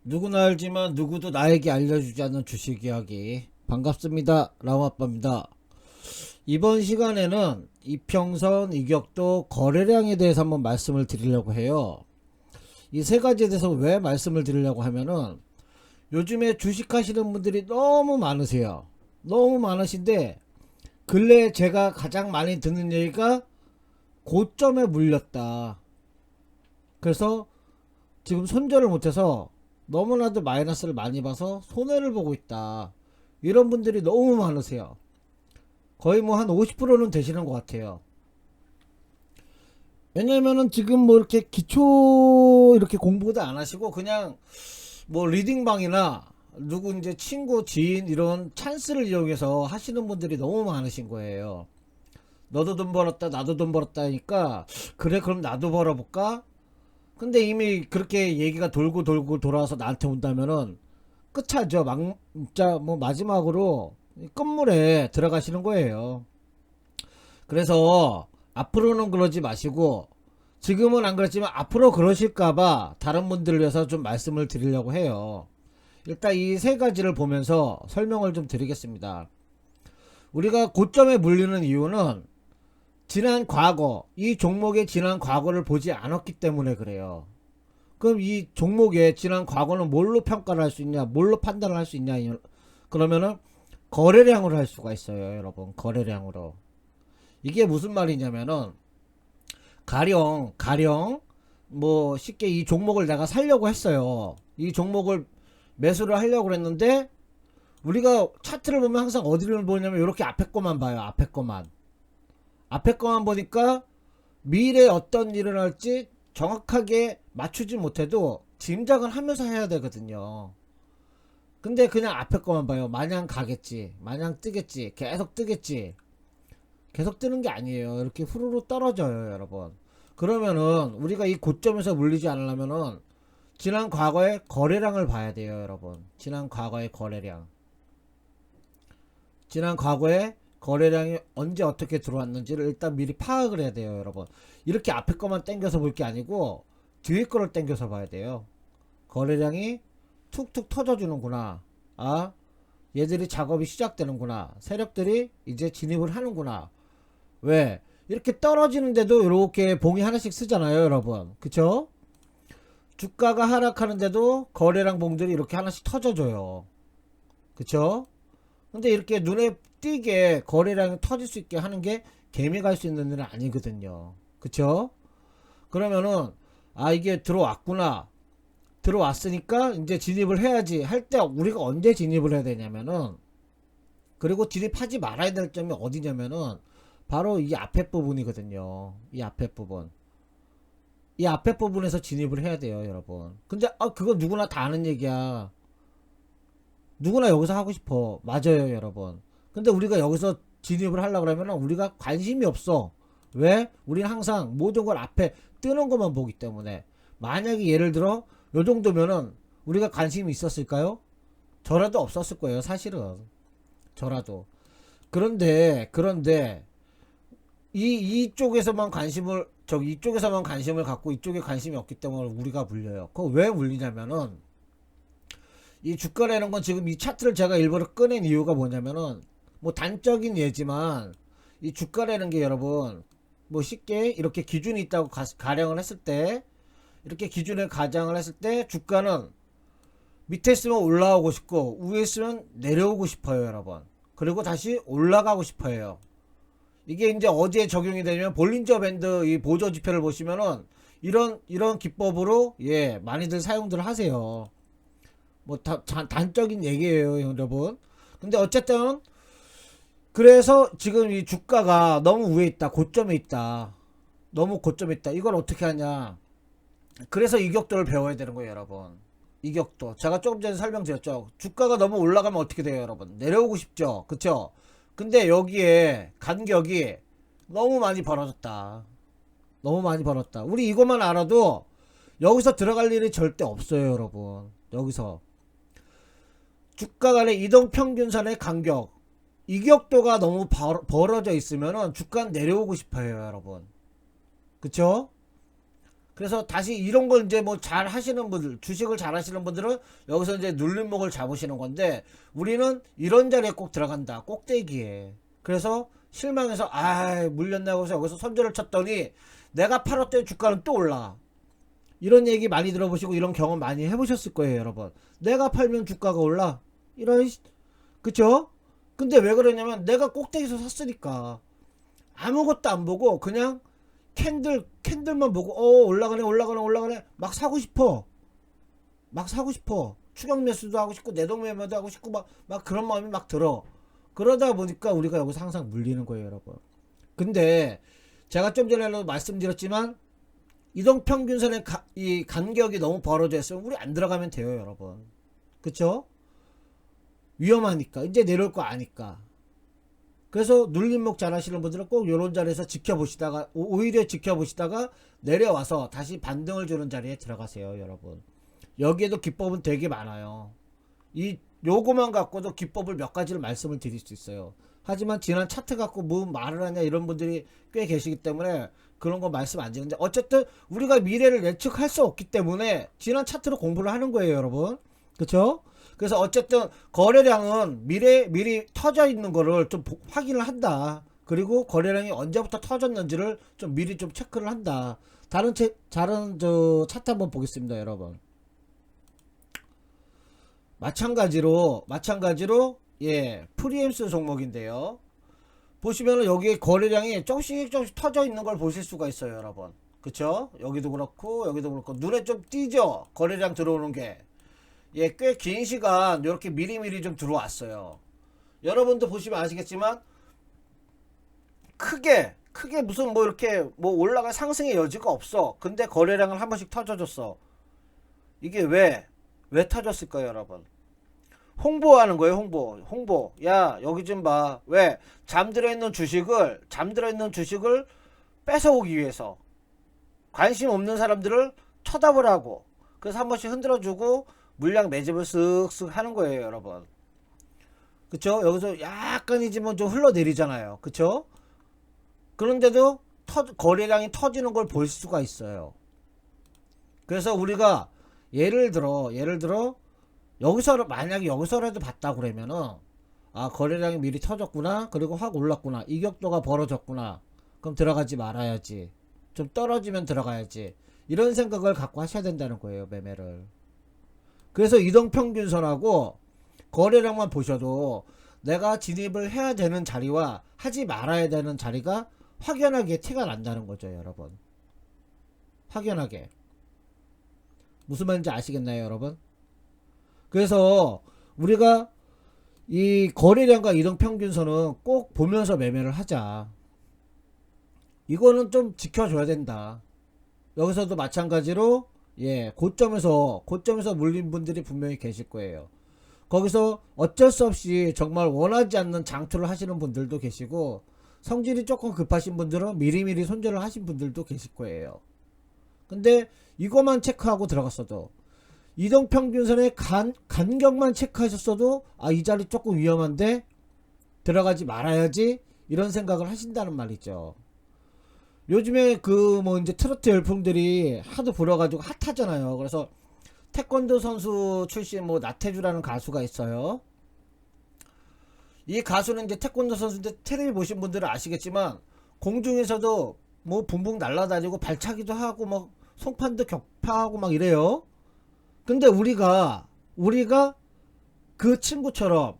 누구나 알지만 누구도 나에게 알려주지 않는 주식 이야기. 반갑습니다. 라마빠입니다. 이번 시간에는 이평선, 이격도, 거래량에 대해서 한번 말씀을 드리려고 해요. 이 세 가지에 대해서 왜 말씀을 드리려고 하면은 요즘에 주식 하시는 분들이 너무 많으세요. 너무 많으신데 근래에 제가 가장 많이 듣는 얘기가 고점에 물렸다. 그래서 지금 손절을 못해서 너무나도 마이너스를 많이 봐서 손해를 보고 있다. 이런 분들이 너무 많으세요. 거의 뭐 한 50%는 되시는 것 같아요. 왜냐면은 지금 뭐 이렇게 기초 이렇게 공부도 안 하시고 그냥 뭐 리딩방이나 누구 이제 친구 지인 이런 찬스를 이용해서 하시는 분들이 너무 많으신 거예요. 너도 돈 벌었다 나도 돈 벌었다 하니까 그래 그럼 나도 벌어볼까. 근데 이미 그렇게 얘기가 돌고 돌고 돌아와서 나한테 온다면은 끝하죠. 진짜 뭐 마지막으로 끝물에 들어가시는 거예요. 그래서 앞으로는 그러지 마시고 지금은 안 그렇지만 앞으로 그러실까봐 다른 분들을 위해서 좀 말씀을 드리려고 해요. 일단 이 세 가지를 보면서 설명을 좀 드리겠습니다. 우리가 고점에 물리는 이유는 지난 과거, 이 종목의 지난 과거를 보지 않았기 때문에 그래요. 그럼 이 종목의 지난 과거는 뭘로 평가를 할 수 있냐, 뭘로 판단을 할 수 있냐, 그러면은 거래량으로 할 수가 있어요, 여러분. 거래량으로. 이게 무슨 말이냐면은 가령 뭐 쉽게 이 종목을 내가 살려고 했어요. 이 종목을 매수를 하려고 했는데 우리가 차트를 보면 항상 어디를 보냐면 이렇게 앞에 거만 봐요. 앞에 거만 보니까 미래에 어떤 일을 할지 정확하게 맞추지 못해도 짐작은 하면서 해야 되거든요. 근데 그냥 앞에 거만 봐요. 마냥 가겠지, 마냥 뜨겠지, 계속 뜨겠지. 계속 뜨는 게 아니에요. 이렇게 후루룩 떨어져요, 여러분. 그러면은 우리가 이 고점에서 물리지 않으려면은 지난 과거의 거래량을 봐야 돼요, 여러분. 지난 과거의 거래량. 지난 과거에 거래량이 언제 어떻게 들어왔는지를 일단 미리 파악을 해야 돼요, 여러분. 이렇게 앞에 거만 땡겨서 볼 게 아니고 뒤에 거를 땡겨서 봐야 돼요. 거래량이 툭툭 터져주는구나. 아, 얘들이 작업이 시작되는구나. 세력들이 이제 진입을 하는구나. 왜? 이렇게 떨어지는데도 이렇게 봉이 하나씩 쓰잖아요, 여러분. 그쵸? 주가가 하락하는데도 거래량 봉들이 이렇게 하나씩 터져줘요. 그쵸? 근데 이렇게 눈에 띄게 거래량이 터질 수 있게 하는 게 개미 갈 수 있는 일은 아니거든요. 그쵸? 그러면은 아 이게 들어왔구나. 들어왔으니까 이제 진입을 해야지 할 때 우리가 언제 진입을 해야 되냐면은 그리고 진입하지 말아야 될 점이 어디냐면은 바로 이 앞에 부분이거든요. 이 앞에 부분. 이 앞에 부분에서 진입을 해야 돼요, 여러분. 근데 그거 누구나 다 아는 얘기야. 누구나 여기서 하고 싶어. 맞아요, 여러분. 근데 우리가 여기서 진입을 하려고 그러면 우리가 관심이 없어. 왜? 우리는 항상 모든 걸 앞에 뜨는 것만 보기 때문에. 만약에 예를 들어 요 정도면은 우리가 관심이 있었을까요? 저라도 없었을 거예요, 사실은. 저라도. 그런데 이쪽에서만 관심을 저기 이쪽에서만 관심을 갖고 이쪽에 관심이 없기 때문에 우리가 물려요. 그거 왜 물리냐면은 이 주가라는 건 지금 이 차트를 제가 일부러 꺼낸 이유가 뭐냐면은 뭐 단적인 예지만 이 주가라는 게 여러분 뭐 쉽게 이렇게 기준이 있다고 가령을 했을 때 이렇게 기준을 가정을 했을 때 주가는 밑에 있으면 올라오고 싶고 위에 있으면 내려오고 싶어요, 여러분. 그리고 다시 올라가고 싶어요. 이게 이제 어디에 적용이 되냐면 볼린저 밴드 이 보조 지표를 보시면은 이런 기법으로 예 많이들 사용들 하세요. 뭐 단적인 얘기예요, 여러분. 근데 어쨌든 그래서 지금 이 주가가 너무 위에 있다, 고점에 있다, 너무 고점에 있다. 이걸 어떻게 하냐? 그래서 이격도를 배워야 되는 거예요, 여러분. 이격도. 제가 조금 전에 설명드렸죠. 주가가 너무 올라가면 어떻게 돼요, 여러분? 내려오고 싶죠, 그쵸? 근데 여기에 간격이 너무 많이 벌어졌다. 너무 많이 벌었다. 우리 이것만 알아도 여기서 들어갈 일이 절대 없어요, 여러분. 여기서 주가 간의 이동평균선의 간격 이격도가 너무 벌어져 있으면은 주가는 내려오고 싶어요, 여러분. 그쵸? 그래서 다시 이런 걸 이제 뭐 잘 하시는 분들, 주식을 잘 하시는 분들은 여기서 이제 눌림목을 잡으시는 건데, 우리는 이런 자리에 꼭 들어간다. 꼭대기에. 그래서 실망해서 물렸나 해서 여기서 손절을 쳤더니 내가 팔았던 주가는 또 올라. 이런 얘기 많이 들어보시고 이런 경험 많이 해보셨을 거예요, 여러분. 내가 팔면 주가가 올라. 그쵸? 근데 왜 그러냐면 내가 꼭대기에서 샀으니까. 아무것도 안 보고 그냥 캔들만 보고 올라가네 막 사고 싶어. 추격 매수도 하고 싶고 내동 매매도 하고 싶고 막 그런 마음이 막 들어. 그러다 보니까 우리가 여기서 항상 물리는 거예요, 여러분. 근데 제가 좀 전에도 말씀드렸지만 이동평균선의 이 간격이 너무 벌어져 있으면 우리 안 들어가면 돼요, 여러분. 그쵸? 위험하니까. 이제 내려올 거 아니까. 그래서 눌림목 잘 하시는 분들은 꼭 요런 자리에서 지켜보시다가, 오히려 지켜보시다가 내려와서 다시 반등을 주는 자리에 들어가세요, 여러분. 여기에도 기법은 되게 많아요. 요거만 갖고도 기법을 몇 가지를 말씀을 드릴 수 있어요. 하지만 지난 차트 갖고 뭐 말을 하냐 이런 분들이 꽤 계시기 때문에 그런 거 말씀 안 드리는데, 어쨌든 우리가 미래를 예측할 수 없기 때문에 지난 차트로 공부를 하는 거예요, 여러분. 그쵸? 그래서 어쨌든 거래량은 미리 터져 있는 거를 좀 확인을 한다. 그리고 거래량이 언제부터 터졌는지를 좀 미리 좀 체크를 한다. 다른 차트 한번 보겠습니다, 여러분. 마찬가지로 프리엠스 종목인데요. 보시면은 여기에 거래량이 조금씩 터져 있는 걸 보실 수가 있어요, 여러분. 그쵸? 여기도 그렇고 눈에 좀 띄죠? 거래량 들어오는 게. 꽤 긴 시간 이렇게 미리미리 좀 들어왔어요. 여러분도 보시면 아시겠지만 크게 무슨 뭐 이렇게 뭐 올라갈 상승의 여지가 없어. 근데 거래량을 한 번씩 터져줬어. 이게 왜 터졌을까요, 여러분? 홍보하는 거예요, 홍보. 야, 여기 좀 봐. 왜? 잠들어 있는 주식을 뺏어오기 위해서. 관심 없는 사람들을 쳐다보라고. 그래서 한 번씩 흔들어주고 물량 매집을 쓱쓱 하는 거예요, 여러분. 그쵸? 여기서 약간이지만 좀 흘러내리잖아요. 그쵸? 그런데도 거래량이 터지는 걸 볼 수가 있어요. 그래서 우리가 예를 들어 만약에 여기서라도 봤다 그러면은, 거래량이 미리 터졌구나, 그리고 확 올랐구나, 이격도가 벌어졌구나, 그럼 들어가지 말아야지, 좀 떨어지면 들어가야지, 이런 생각을 갖고 하셔야 된다는 거예요, 매매를. 그래서 이동평균선하고 거래량만 보셔도 내가 진입을 해야 되는 자리와 하지 말아야 되는 자리가 확연하게 티가 난다는 거죠, 여러분. 확연하게. 무슨 말인지 아시겠나요, 여러분? 그래서 우리가 이 거래량과 이동평균선은 꼭 보면서 매매를 하자. 이거는 좀 지켜줘야 된다. 여기서도 마찬가지로 고점에서 물린 분들이 분명히 계실 거예요. 거기서 어쩔 수 없이 정말 원하지 않는 장투를 하시는 분들도 계시고, 성질이 조금 급하신 분들은 미리미리 손절을 하신 분들도 계실 거예요. 근데 이것만 체크하고 들어갔어도, 이동평균선의 간격만 체크하셨어도 이 자리 조금 위험한데 들어가지 말아야지, 이런 생각을 하신다는 말이죠. 요즘에 이제 트로트 열풍들이 하도 불어가지고 핫하잖아요. 그래서 태권도 선수 출신 나태주라는 가수가 있어요. 이 가수는 이제 태권도 선수인데, 텔레비 보신 분들은 아시겠지만 공중에서도 붕붕 날아다니고 발차기도 하고 송판도 격파하고 막 이래요. 근데 우리가 그 친구처럼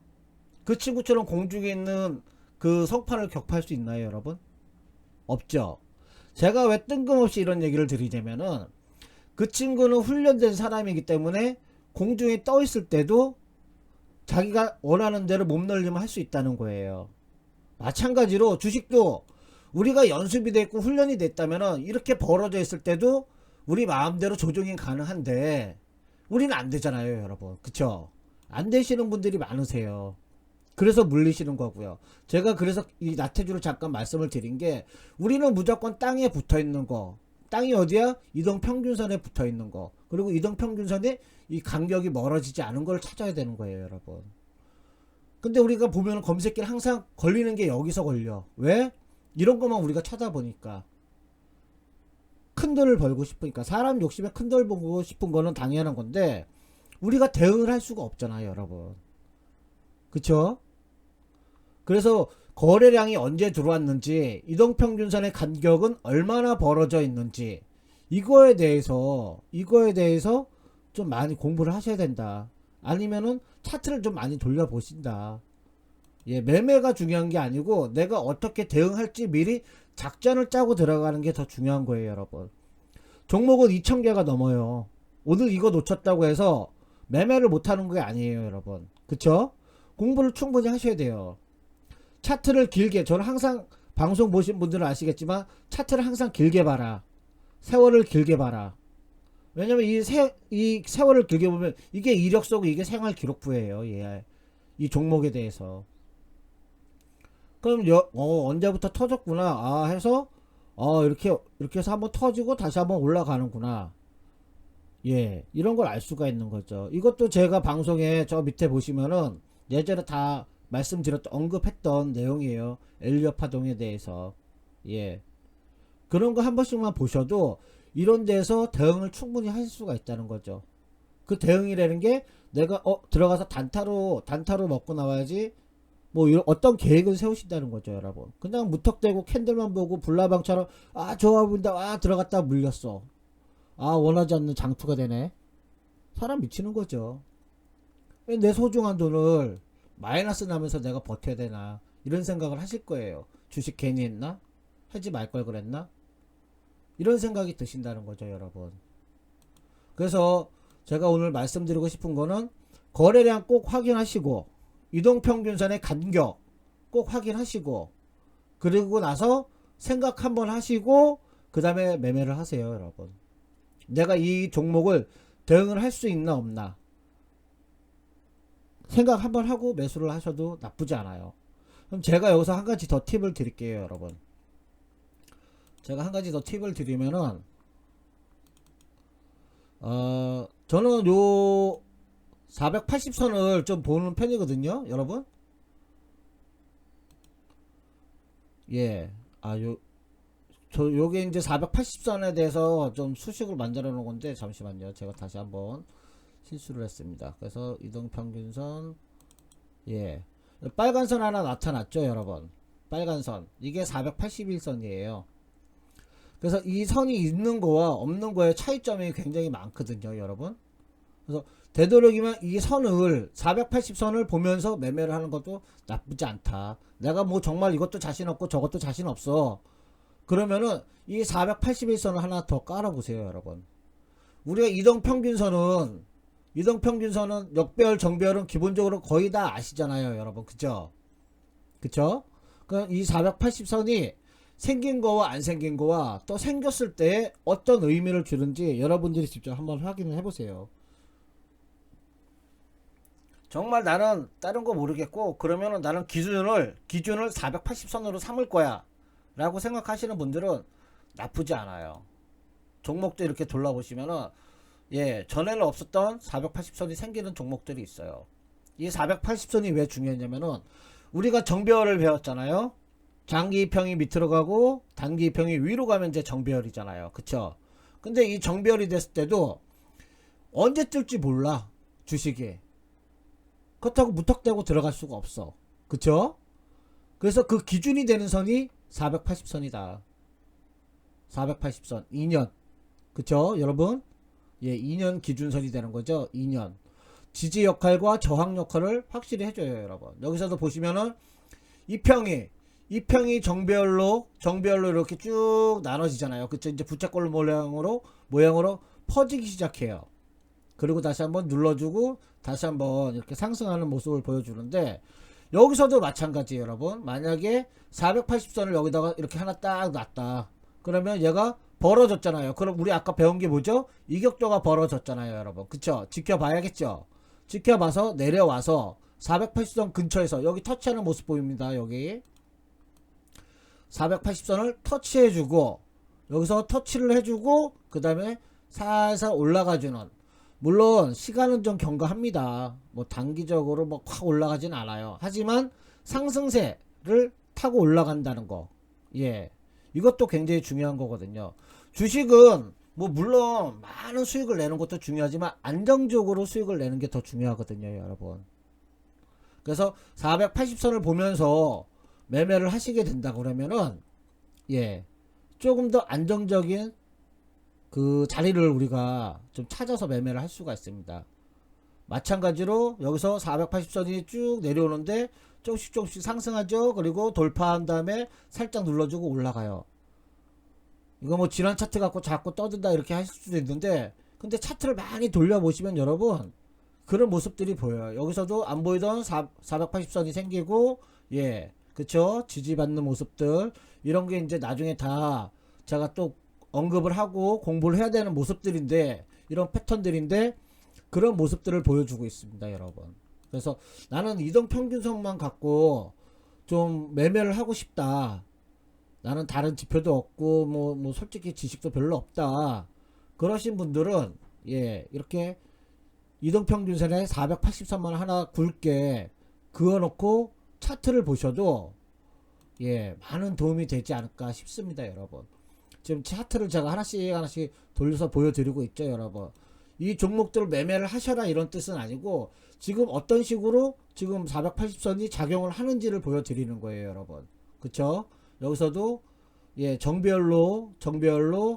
공중에 있는 그 성판을 격파할 수 있나요, 여러분? 없죠. 제가 왜 뜬금없이 이런 얘기를 드리냐면은, 그 친구는 훈련된 사람이기 때문에 공중에 떠 있을 때도 자기가 원하는 대로 몸 놀림을 할 수 있다는 거예요. 마찬가지로 주식도 우리가 연습이 됐고 훈련이 됐다면은 이렇게 벌어져 있을 때도 우리 마음대로 조정이 가능한데, 우리는 안 되잖아요, 여러분. 그쵸? 안 되시는 분들이 많으세요. 그래서 물리시는 거고요. 제가 그래서 이 나태주를 잠깐 말씀을 드린 게, 우리는 무조건 땅에 붙어 있는 거. 땅이 어디야? 이동평균선에 붙어 있는 거. 그리고 이동평균선에 이 간격이 멀어지지 않은 걸 찾아야 되는 거예요, 여러분. 근데 우리가 보면 검색기를 항상 걸리는 게 여기서 걸려. 왜? 이런 것만 우리가 찾아보니까. 큰 돈을 벌고 싶으니까 사람 욕심에 큰 돈을 벌고 싶은 거는 당연한 건데 우리가 대응을 할 수가 없잖아요, 여러분. 그쵸? 그래서 거래량이 언제 들어왔는지, 이동평균선의 간격은 얼마나 벌어져 있는지, 이거에 대해서 좀 많이 공부를 하셔야 된다. 아니면은 차트를 좀 많이 돌려보신다. 예, 매매가 중요한 게 아니고 내가 어떻게 대응할지 미리 작전을 짜고 들어가는 게 더 중요한 거예요, 여러분. 종목은 2,000개가 넘어요. 오늘 이거 놓쳤다고 해서 매매를 못하는 게 아니에요, 여러분. 그쵸? 공부를 충분히 하셔야 돼요. 차트를 길게, 저는 항상 방송 보신 분들은 아시겠지만 차트를 항상 길게 봐라. 세월을 길게 봐라. 왜냐면 이 세월을 길게 보면 이게 이력서고 이게 생활 기록부예요. 예. 이 종목에 대해서. 그럼 언제부터 터졌구나. 아, 해서 이렇게 해서 한번 터지고 다시 한번 올라가는구나. 예. 이런 걸 알 수가 있는 거죠. 이것도 제가 방송에 저 밑에 보시면은 예전에 다 말씀드렸던 언급했던 내용이에요. 엘리엇 파동에 대해서. 예. 그런 거 한 번씩만 보셔도 이런 데서 대응을 충분히 할 수가 있다는 거죠. 그 대응이라는 게 내가 들어가서 단타로 먹고 나와야지 뭐 이런 어떤 계획을 세우신다는 거죠, 여러분. 그냥 무턱대고 캔들만 보고 불나방처럼 좋아 보인다. 들어갔다 물렸어. 원하지 않는 장투가 되네. 사람 미치는 거죠. 왜 내 소중한 돈을 마이너스 나면서 내가 버텨야 되나 이런 생각을 하실 거예요. 주식 괜히 했나? 하지 말 걸 그랬나? 이런 생각이 드신다는 거죠, 여러분. 그래서 제가 오늘 말씀드리고 싶은 거는 거래량 꼭 확인하시고 이동평균선의 간격 꼭 확인하시고 그리고 나서 생각 한번 하시고 그 다음에 매매를 하세요, 여러분. 내가 이 종목을 대응을 할 수 있나 없나 생각 한번 하고 매수를 하셔도 나쁘지 않아요. 그럼 제가 여기서 한 가지 더 팁을 드릴게요, 여러분. 제가 한 가지 더 팁을 드리면은 저는 요 480선을 좀 보는 편이거든요, 여러분. 예. 요게 이제 480선에 대해서 좀 수식을 만들어 놓은 건데 잠시만요. 제가 다시 한번 실수를 했습니다. 그래서 이동평균선, 예. 빨간 선 하나 나타났죠, 여러분. 빨간 선. 이게 481선이에요. 그래서 이 선이 있는 거와 없는 거의 차이점이 굉장히 많거든요, 여러분. 그래서 되도록이면 이 선을 480선을 보면서 매매를 하는 것도 나쁘지 않다. 내가 뭐 정말 이것도 자신 없고 저것도 자신 없어. 그러면은 이 481선을 하나 더 깔아보세요, 여러분. 우리가 이동평균선은 역배열 정배열은 기본적으로 거의 다 아시잖아요, 여러분. 그쵸? 그럼 이 480선이 생긴 거와 안 생긴 거와 또 생겼을 때 어떤 의미를 주는지 여러분들이 직접 한번 확인을 해보세요. 정말 나는 다른 거 모르겠고 그러면은 나는 기준을 480선으로 삼을 거야 라고 생각하시는 분들은 나쁘지 않아요. 종목도 이렇게 돌아보시면은 전에는 없었던 480선이 생기는 종목들이 있어요. 이 480선이 왜 중요했냐면은 우리가 정배열을 배웠잖아요. 장기 이평이 밑으로 가고 단기 이평이 위로 가면 이제 정배열이잖아요. 그쵸? 근데 이 정배열이 됐을 때도 언제 뜰지 몰라, 주식이. 그렇다고 무턱대고 들어갈 수가 없어. 그쵸? 그래서 그 기준이 되는 선이 480선이다. 480선 2년. 그쵸, 여러분? 2년 기준선이 되는 거죠. 2년. 지지 역할과 저항 역할을 확실히 해줘요, 여러분. 여기서도 보시면은 이평이 정배열로 이렇게 쭉 나눠지잖아요. 그쵸? 이제 부채꼴 모양으로 퍼지기 시작해요. 그리고 다시 한번 눌러주고 다시 한번 이렇게 상승하는 모습을 보여주는데 여기서도 마찬가지예요, 여러분. 만약에 480선을 여기다가 이렇게 하나 딱 놨다. 그러면 얘가 벌어졌잖아요. 그럼 우리 아까 배운 게 뭐죠? 이격도가 벌어졌잖아요, 여러분. 그쵸? 지켜봐야겠죠? 지켜봐서 내려와서 480선 근처에서 여기 터치하는 모습 보입니다. 여기 480선을 터치해주고 여기서 터치를 해주고 그 다음에 살살 올라가주는, 물론 시간은 좀 경과합니다. 뭐 단기적으로 뭐 확 올라가진 않아요. 하지만 상승세를 타고 올라간다는 거, 이것도 굉장히 중요한 거거든요. 주식은 뭐 물론 많은 수익을 내는 것도 중요하지만 안정적으로 수익을 내는 게 더 중요하거든요, 여러분. 그래서 480선을 보면서 매매를 하시게 된다 그러면은 예, 조금 더 안정적인 그 자리를 우리가 좀 찾아서 매매를 할 수가 있습니다. 마찬가지로 여기서 480선이 쭉 내려오는데 조금씩 조금씩 상승하죠. 그리고 돌파한 다음에 살짝 눌러주고 올라가요. 이거 뭐 지난 차트 갖고 자꾸 떠든다 이렇게 하실 수도 있는데, 근데 차트를 많이 돌려보시면 여러분 그런 모습들이 보여요. 여기서도 안 보이던 480선이 생기고, 예, 그쵸, 지지받는 모습들, 이런 게 이제 나중에 다 제가 또 언급을 하고 공부를 해야 되는 모습들인데, 이런 패턴들인데 그런 모습들을 보여주고 있습니다, 여러분. 그래서 나는 이동평균선만 갖고 좀 매매를 하고 싶다, 나는 다른 지표도 없고 뭐 솔직히 지식도 별로 없다, 그러신 분들은 예, 이렇게 이동평균선에 480선만 하나 굵게 그어놓고 차트를 보셔도 예, 많은 도움이 되지 않을까 싶습니다, 여러분. 지금 차트를 제가 하나씩 돌려서 보여드리고 있죠, 여러분. 이 종목들을 매매를 하셔라 이런 뜻은 아니고, 지금 어떤 식으로 지금 480선이 작용을 하는지를 보여드리는 거예요, 여러분. 그쵸? 여기서도 예, 정배열로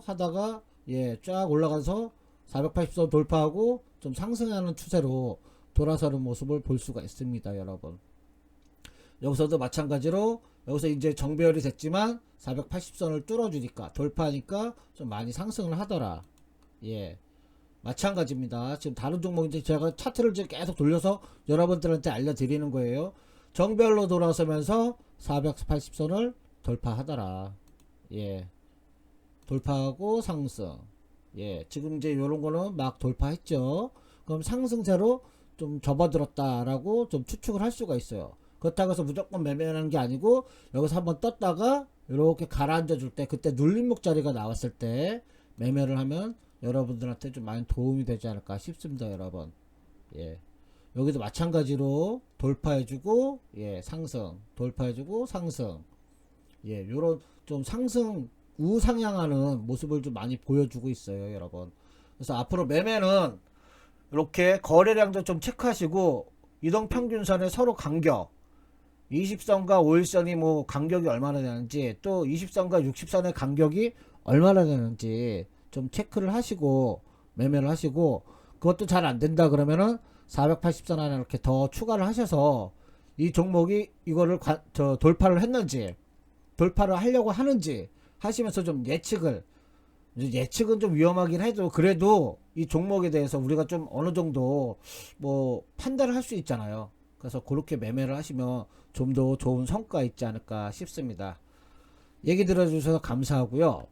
하다가 예, 쫙 올라가서 480선 돌파하고 좀 상승하는 추세로 돌아서는 모습을 볼 수가 있습니다, 여러분. 여기서도 마찬가지로 여기서 이제 정배열이 됐지만 480선을 뚫어주니까 돌파하니까 좀 많이 상승을 하더라. 예, 마찬가지입니다. 지금 다른 종목인데 제가 차트를 지금 계속 돌려서 여러분들한테 알려드리는 거예요. 정배열로 돌아서면서 480선을 돌파하더라. 예, 돌파하고 상승. 예, 지금 이제 요런 거는 막 돌파했죠. 그럼 상승세로 좀 접어들었다라고 좀 추측을 할 수가 있어요. 그렇다고 해서 무조건 매매하는 게 아니고, 여기서 한번 떴다가 이렇게 가라앉아 줄 때, 그때 눌림목 자리가 나왔을 때 매매를 하면 여러분들한테 좀 많이 도움이 되지 않을까 싶습니다, 여러분. 예, 여기도 마찬가지로 돌파해주고 예, 상승, 돌파해주고 상승. 예, 요런 좀 상승 우상향하는 모습을 좀 많이 보여주고 있어요, 여러분. 그래서 앞으로 매매는 이렇게 거래량도 좀 체크하시고, 이동평균선의 서로 간격, 20선과 5일선이 뭐 간격이 얼마나 되는지, 또 20선과 60선의 간격이 얼마나 되는지 좀 체크를 하시고 매매를 하시고, 그것도 잘 안된다 그러면은 480선 하나 이렇게 더 추가를 하셔서 이 종목이 이거를 돌파를 했는지, 돌파를 하려고 하는지 하시면서 좀 예측은 좀 위험하긴 해도, 그래도 이 종목에 대해서 우리가 좀 어느 정도 뭐 판단을 할 수 있잖아요. 그래서 그렇게 매매를 하시면 좀 더 좋은 성과 있지 않을까 싶습니다. 얘기 들어주셔서 감사하고요.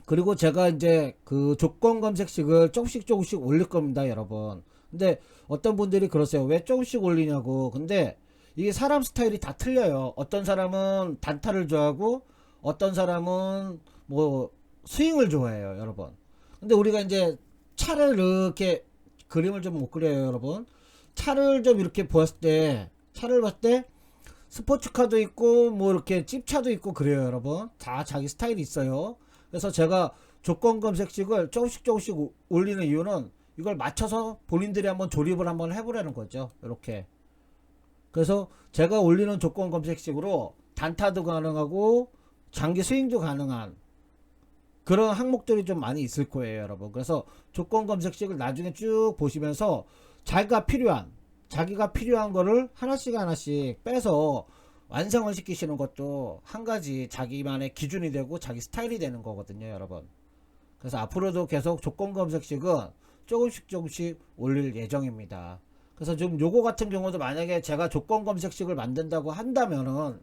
그리고 제가 이제 그 조건 검색식을 조금씩 올릴 겁니다, 여러분. 근데 어떤 분들이 그러세요. 왜 조금씩 올리냐고. 근데 이게 사람 스타일이 다 틀려요. 어떤 사람은 단타를 좋아하고, 어떤 사람은 뭐 스윙을 좋아해요, 여러분. 근데 우리가 이제 차를 이렇게 그림을 좀 못 그려요, 여러분. 차를 좀 이렇게 차를 봤을 때 스포츠카도 있고 뭐 이렇게 찝차도 있고 그래요, 여러분. 다 자기 스타일이 있어요. 그래서 제가 조건 검색식을 조금씩 올리는 이유는 이걸 맞춰서 본인들이 한번 조립을 한번 해보라는 거죠, 이렇게. 그래서 제가 올리는 조건 검색식으로 단타도 가능하고 장기 스윙도 가능한 그런 항목들이 좀 많이 있을 거예요, 여러분. 그래서 조건 검색식을 나중에 쭉 보시면서 자기가 필요한 거를 하나씩 빼서 완성을 시키시는 것도 한 가지 자기만의 기준이 되고 자기 스타일이 되는 거거든요, 여러분. 그래서 앞으로도 계속 조건 검색식은 조금씩 올릴 예정입니다. 그래서 좀 요거 같은 경우도 만약에 제가 조건 검색식을 만든다고 한다면은,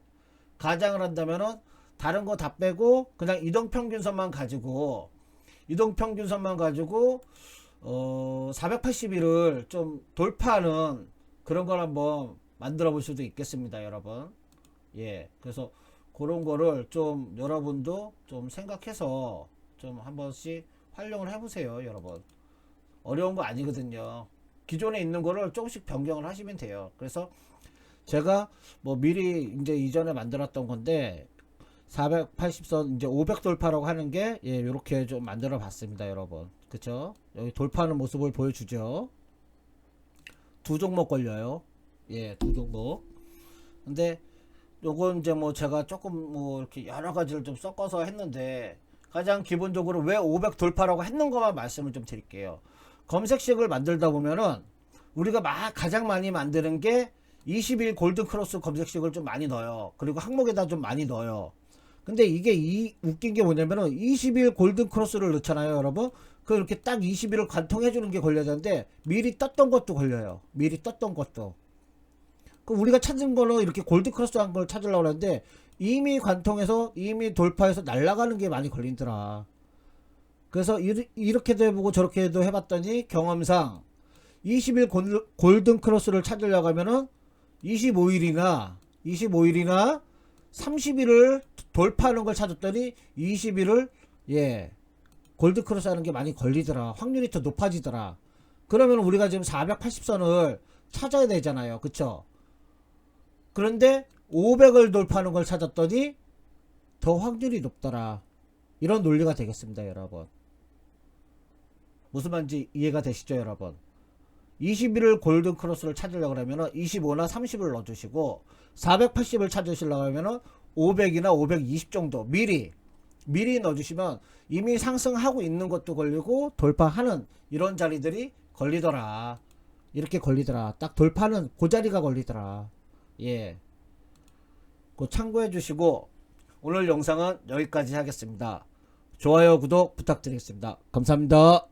가장을 한다면은 다른 거 다 빼고 그냥 이동평균선만 가지고 480일을 좀 돌파하는 그런 걸 한번 만들어 볼 수도 있겠습니다, 여러분. 예, 그래서 그런 거를 좀 여러분도 좀 생각해서 좀 한 번씩 활용을 해보세요, 여러분. 어려운 거 아니거든요. 기존에 있는 거를 조금씩 변경을 하시면 돼요. 그래서 제가 뭐 미리 이제 이전에 만들었던 건데, 480선 이제 500 돌파라고 하는 게 예, 요렇게 좀 만들어 봤습니다, 여러분. 그쵸? 여기 돌파하는 모습을 보여주죠. 두 종목 걸려요. 예, 두 종목. 근데 요건 이제 뭐 제가 조금 뭐 이렇게 여러 가지를 좀 섞어서 했는데 가장 기본적으로 왜 500 돌파라고 했는 것만 말씀을 좀 드릴게요. 검색식을 만들다 보면은 우리가 가장 많이 만드는 게 21 골든 크로스 검색식을 좀 많이 넣어요. 그리고 항목에다 좀 많이 넣어요. 근데 이게 웃긴 게 뭐냐면은 21 골든 크로스를 넣잖아요, 여러분. 그 이렇게 딱 21을 관통해 주는 게 걸려야 되는데 미리 떴던 것도 걸려요. 미리 떴던 것도. 그 우리가 찾은 거는 이렇게 골드 크로스 한 걸 찾으려고 하는데 이미 관통해서 이미 돌파해서 날아가는 게 많이 걸리더라. 그래서 이렇게도 해보고 저렇게도 해봤더니 경험상 20일 골든 크로스를 찾으려고 하면은 25일이나 30일을 돌파하는 걸 찾았더니 20일을 예 골드 크로스 하는 게 많이 걸리더라. 확률이 더 높아지더라. 그러면 우리가 지금 480선을 찾아야 되잖아요. 그쵸? 그런데 500을 돌파하는 걸 찾았더니 더 확률이 높더라. 이런 논리가 되겠습니다, 여러분. 무슨 말인지 이해가 되시죠, 여러분? 21을 골든 크로스를 찾으려고 하면 25나 30을 넣어주시고 480을 찾으시려고 하면 500이나 520 정도 미리 넣어주시면 이미 상승하고 있는 것도 걸리고 돌파하는 이런 자리들이 걸리더라. 이렇게 걸리더라. 딱 돌파는 그 자리가 걸리더라. 예. 그 참고해 주시고 오늘 영상은 여기까지 하겠습니다. 좋아요, 구독 부탁드리겠습니다. 감사합니다.